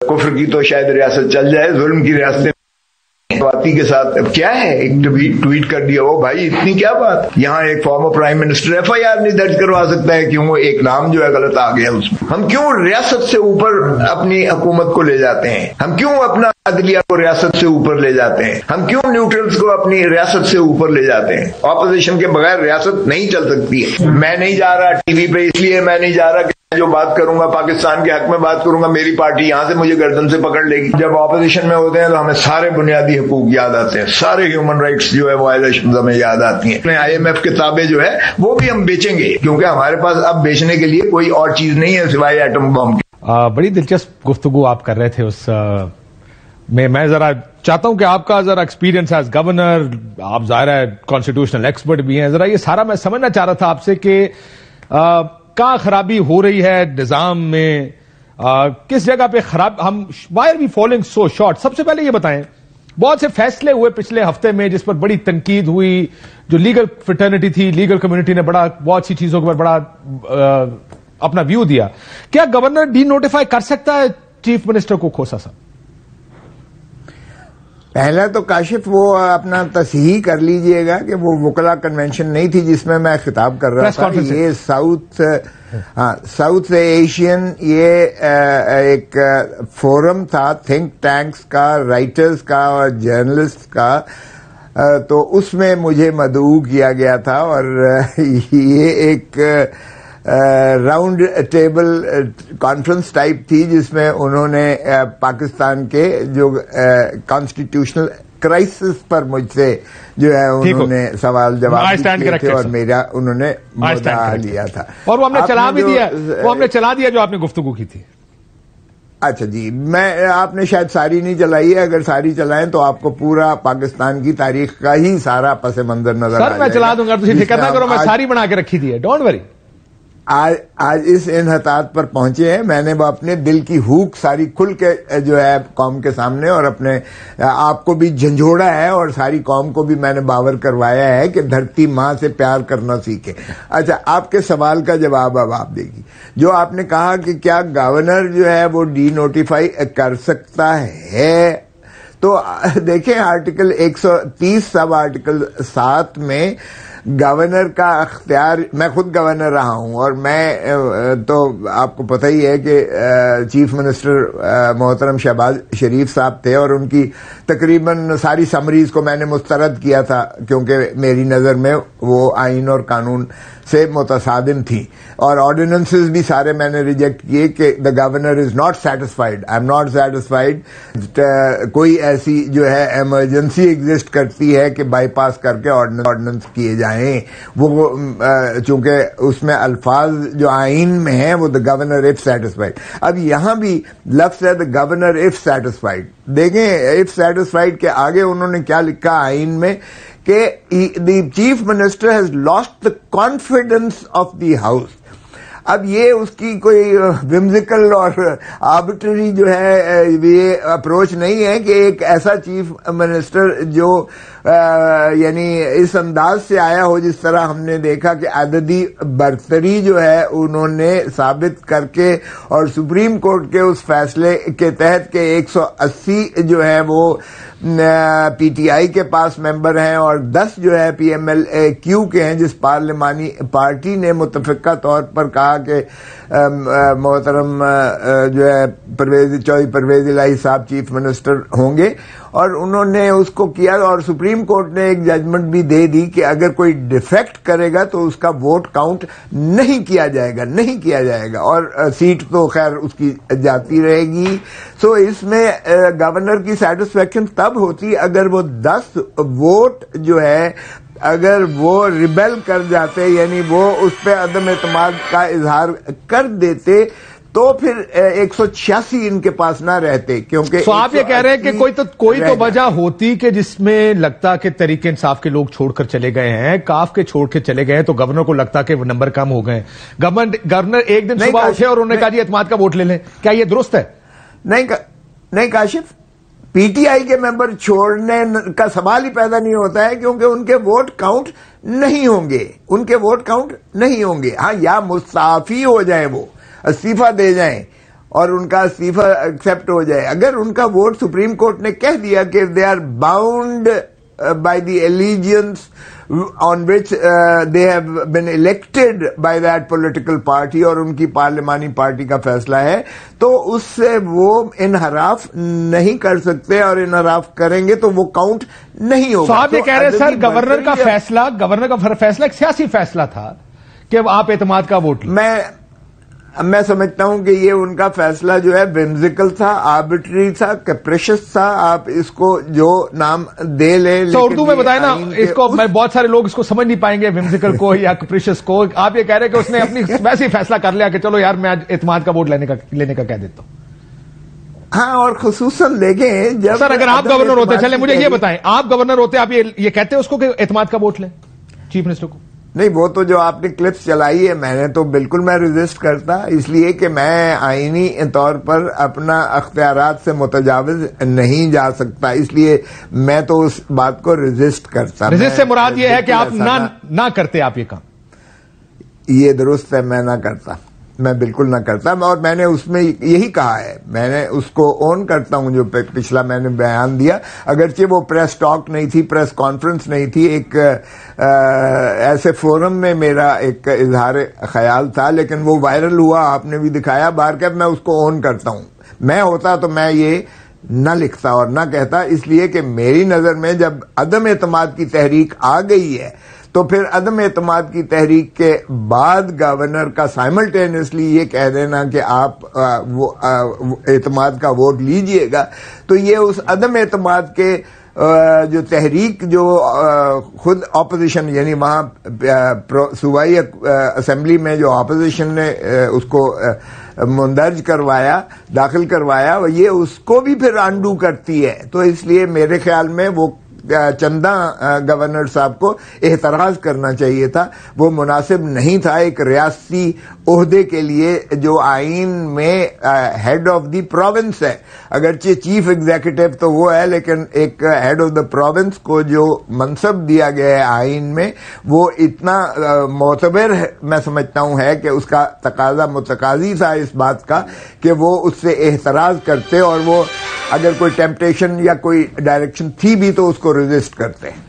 کفر کی تو شاید ریاست چل جائے، ظلم کی ریاستیں کے ساتھ اب کیا ہے، ایک ٹویٹ کر دیا، وہ بھائی اتنی کیا بات، یہاں ایک former prime minister F I R نہیں درج کروا سکتا ہے، کیوں ایک نام جو ہے غلط آ گیا اس میں؟ ہم کیوں ریاست سے اوپر اپنی حکومت کو لے جاتے ہیں؟ ہم کیوں اپنا عدلیہ کو ریاست سے اوپر لے جاتے ہیں؟ ہم کیوں نیوٹرلز کو اپنی ریاست سے اوپر لے جاتے ہیں؟ اپوزیشن کے بغیر ریاست نہیں چل سکتی ہے۔ میں نہیں جا رہا ٹی وی پہ، اس لیے میں نہیں جا رہا کہ جو بات کروں گا پاکستان کے حق میں بات کروں گا، میری پارٹی یہاں سے مجھے گردن سے پکڑ لے گی۔ جب اپوزیشن میں ہوتے ہیں تو ہمیں سارے بنیادی حقوق یاد آتے ہیں، سارے ہیومن رائٹس جو ہے وائلیشنز ہمیں یاد آتی ہیں۔ آئی ایم ایف کتابیں جو ہے وہ بھی ہم بیچیں گے، کیونکہ ہمارے پاس اب بیچنے کے لیے کوئی اور چیز نہیں ہے سوائے ایٹم بم کی۔ بڑی دلچسپ گفتگو آپ کر رہے تھے اس میں ذرا چاہتا ہوں کہ آپ کا ذرا ایکسپیرینس ایز گورنر، آپ ظاہر ہے کانسٹیٹیوشنل ایکسپرٹ بھی ہیں، ذرا یہ سارا میں سمجھنا چاہ رہا تھا آپ سے کہ کہاں خرابی ہو رہی ہے نظام میں، کس جگہ پہ ہم why are we falling so short? سب سے پہلے یہ بتائیں، بہت سے فیصلے ہوئے پچھلے ہفتے میں جس پر بڑی تنقید ہوئی، جو لیگل فریٹرنٹی تھی، لیگل کمیونٹی نے بہت سی چیزوں کے اوپر بڑا اپنا ویو دیا، کیا گورنر ڈی نوٹیفائی کر سکتا ہے چیف منسٹر کو کھوسا صاحب؟ پہلا تو کاشف وہ اپنا تصحیح کر لیجئے گا کہ وہ وکلا کنونشن نہیں تھی جس میں میں خطاب کر رہا تھا، یہ ساؤتھ ایشین یہ ایک فورم تھا تھنک ٹینکس کا، رائٹرز کا اور جرنلسٹ کا، تو اس میں مجھے مدعو کیا گیا تھا، اور یہ ایک راؤنڈ ٹیبل کانفرنس ٹائپ تھی جس میں انہوں نے پاکستان کے جو کانسٹیٹیوشنل کرائسس پر مجھ سے جو ہے انہوں نے سوال جواب کیے تھے، اور میرا انہوں نے مدعا لیا تھا، اور وہ ہم نے چلا بھی دیا، وہ ہم نے چلا دیا جو آپ نے گفتگو کی تھی۔ اچھا جی، آپ نے شاید ساری نہیں چلائی ہے، اگر ساری چلائیں تو آپ کو پورا پاکستان کی تاریخ کا ہی سارا پس منظر نظر آ جائے گا۔ سر میں چلا دوں گا، تجھے فکر نہ کرو، میں ساری بنا کے رکھی تھی ہے، ڈونٹ وری۔ آج اس انحطاط پر پہنچے ہیں، میں نے وہ اپنے دل کی ہوک ساری کھل کے جو ہے قوم کے سامنے اور اپنے آپ کو بھی جھنجھوڑا ہے، اور ساری قوم کو بھی میں نے باور کروایا ہے کہ دھرتی ماں سے پیار کرنا سیکھے۔ اچھا، آپ کے سوال کا جواب اب آپ دے گی، جو آپ نے کہا کہ کیا گورنر جو ہے وہ ڈی نوٹیفائی کر سکتا ہے، تو دیکھیں آرٹیکل 130 سب آرٹیکل 7 میں گورنر کا اختیار، میں خود گورنر رہا ہوں، اور میں تو آپ کو پتہ ہی ہے کہ چیف منسٹر محترم شہباز شریف صاحب تھے، اور ان کی تقریباً ساری سمریز کو میں نے مسترد کیا تھا، کیونکہ میری نظر میں وہ آئین اور قانون سے متصادم تھی، اور آرڈیننسز بھی سارے میں نے ریجیکٹ کیے کہ the governor is not satisfied, I am not satisfied, کوئی ایسی جو ہے ایمرجنسی ایگزسٹ کرتی ہے کہ بائی پاس کر کے آرڈیننس کیے جائیں، وہ چونکہ اس میں الفاظ جو آئین میں ہیں وہ دا گورنر اف سیٹسفائیڈ۔ اب یہاں بھی لفظ ہے دا گورنر اف سیٹسفائیڈ، دیکھیں اف سیٹسفائیڈ کے آگے انہوں نے کیا لکھا آئین میں کہ the chief minister has lost the confidence of the house۔ اب یہ اس کی کوئی whimsical اور arbitrary جو ہے یہ اپروچ نہیں ہے کہ ایک ایسا چیف منسٹر جو یعنی اس انداز سے آیا ہو جس طرح ہم نے دیکھا کہ عددی برتری جو ہے انہوں نے ثابت کر کے، اور سپریم کورٹ کے اس فیصلے کے تحت کہ 180 جو ہے وہ پی ٹی آئی کے پاس ممبر ہیں اور 10 جو ہے پی ایم ایل اے کیو کے ہیں، جس پارلیمانی پارٹی نے متفقہ طور پر کہا کہ محترم جو ہے چودھری پرویز الہی صاحب چیف منسٹر ہوں گے، اور انہوں نے اس کو کیا، اور سپریم کورٹ نے ایک ججمنٹ بھی دے دی کہ اگر کوئی ڈیفیکٹ کرے گا تو اس کا ووٹ کاؤنٹ نہیں کیا جائے گا، اور سیٹ تو خیر اس کی جاتی رہے گی۔ سو اس میں گورنر کی سیٹسفیکشن تب ہوتی اگر وہ 10 ووٹ جو ہے اگر وہ ریبیل کر جاتے، یعنی وہ اس پہ عدم اعتماد کا اظہار کر دیتے، تو پھر 186 ان کے پاس نہ رہتے، کیونکہ تو آپ یہ کہہ رہے ہیں کہ کوئی تو وجہ ہوتی کہ جس میں لگتا کہ تحریک انصاف کے لوگ چھوڑ کر چلے گئے ہیں، کاف کے چھوڑ کے چلے گئے ہیں، تو گورنر کو لگتا کہ وہ نمبر کم ہو گئے ہیں، گورنر ایک دن صبح اٹھے اور انہوں نے کہا جی اعتماد کا ووٹ لے لیں، کیا یہ درست ہے؟ نہیں کاشف، پی ٹی آئی کے ممبر چھوڑنے کا سوال ہی پیدا نہیں ہوتا ہے، کیونکہ ان کے ووٹ کاؤنٹ نہیں ہوں گے، ہاں، یا مستعفی ہو جائیں، وہ استعفیٰ دے جائیں، اور ان کا استعفی ایکسپٹ ہو جائے. اگر ان کا ووٹ سپریم کورٹ نے کہہ دیا کہ they are bound by the allegiance on which they have been elected by that political party اور ان کی پارلیمانی پارٹی کا فیصلہ ہے, تو اس سے وہ انحراف نہیں کر سکتے, اور انحراف کریں گے تو وہ کاؤنٹ نہیں ہوگا. تو آپ یہ کہہ رہے ہیں سر گورنر کا فیصلہ ایک سیاسی فیصلہ تھا کہ آپ اعتماد کا ووٹ لیں. میں سمجھتا ہوں کہ یہ ان کا فیصلہ جو ہے whimsical تھا, آربیٹری تھا, کیپریشس تھا. آپ اس کو جو نام دے لیں. تو اردو میں بتائیں نا اس کو, بہت سارے لوگ اس کو سمجھ نہیں پائیں گے whimsical کو یا کیپریشس کو. آپ یہ کہہ رہے ہیں کہ اس نے اپنی ویسے ہی فیصلہ کر لیا کہ چلو یار میں آج اعتماد کا ووٹ لینے کا کہہ دیتا ہوں. ہاں, اور خصوصاً دیکھیں جب سر اگر آپ گورنر ہوتے, چلیں مجھے یہ بتائیں, آپ گورنر ہوتے آپ یہ کہتے اس کو کہ اعتماد کا ووٹ لیں چیف منسٹر کو؟ نہیں, وہ تو جو آپ نے کلپس چلائی ہے میں نے تو بالکل میں ریزسٹ کرتا, اس لیے کہ میں آئینی طور پر اپنا اختیارات سے متجاوز نہیں جا سکتا, اس لیے میں تو اس بات کو ریزسٹ کرتا. ریزسٹ سے مراد یہ ہے کہ آپ نہ کرتے, آپ یہ کام. یہ درست ہے, میں نہ کرتا, میں بالکل نہ کرتا. اور میں نے اس میں یہی کہا ہے, میں نے اس کو اون کرتا ہوں جو پچھلا میں نے بیان دیا, اگرچہ وہ پریس ٹاک نہیں تھی, پریس کانفرنس نہیں تھی, ایک ایسے فورم میں میرا ایک اظہار خیال تھا, لیکن وہ وائرل ہوا, آپ نے بھی دکھایا باہر کا. میں اس کو اون کرتا ہوں. میں ہوتا تو میں یہ نہ لکھتا اور نہ کہتا, اس لیے کہ میری نظر میں جب عدم اعتماد کی تحریک آ گئی ہے تو پھر عدم اعتماد کی تحریک کے بعد گورنر کا سائملٹینیسلی یہ کہہ دینا کہ آپ اعتماد کا ووٹ لیجئے گا, تو یہ اس عدم اعتماد کے جو تحریک جو خود اپوزیشن, یعنی وہاں صوبائی اسمبلی میں جو اپوزیشن نے اس کو مندرج کروایا, داخل کروایا, یہ اس کو بھی پھر انڈو کرتی ہے. تو اس لیے میرے خیال میں وہ چندہ گورنر صاحب کو احتراز کرنا چاہیے تھا, وہ مناسب نہیں تھا ایک ریاستی عہدے کے لیے جو آئین میں ہیڈ آف دی پروونس ہے. اگرچہ چیف ایگزیکٹو تو وہ ہے, لیکن ایک ہیڈ آف دا پروونس کو جو منصب دیا گیا ہے آئین میں, وہ اتنا معتبر میں سمجھتا ہوں ہے کہ اس کا تقاضا متقاضی تھا اس بات کا کہ وہ اس سے احتراز کرتے, اور وہ اگر کوئی ٹیمپٹیشن یا کوئی ڈائریکشن تھی بھی تو اس کو ریزسٹ کرتے ہیں.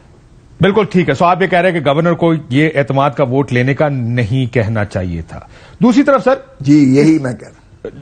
بالکل ٹھیک ہے. سو آپ یہ کہہ رہے ہیں کہ گورنر کو یہ اعتماد کا ووٹ لینے کا نہیں کہنا چاہیے تھا. دوسری طرف سر جی یہی میں کہہ رہا ہوں.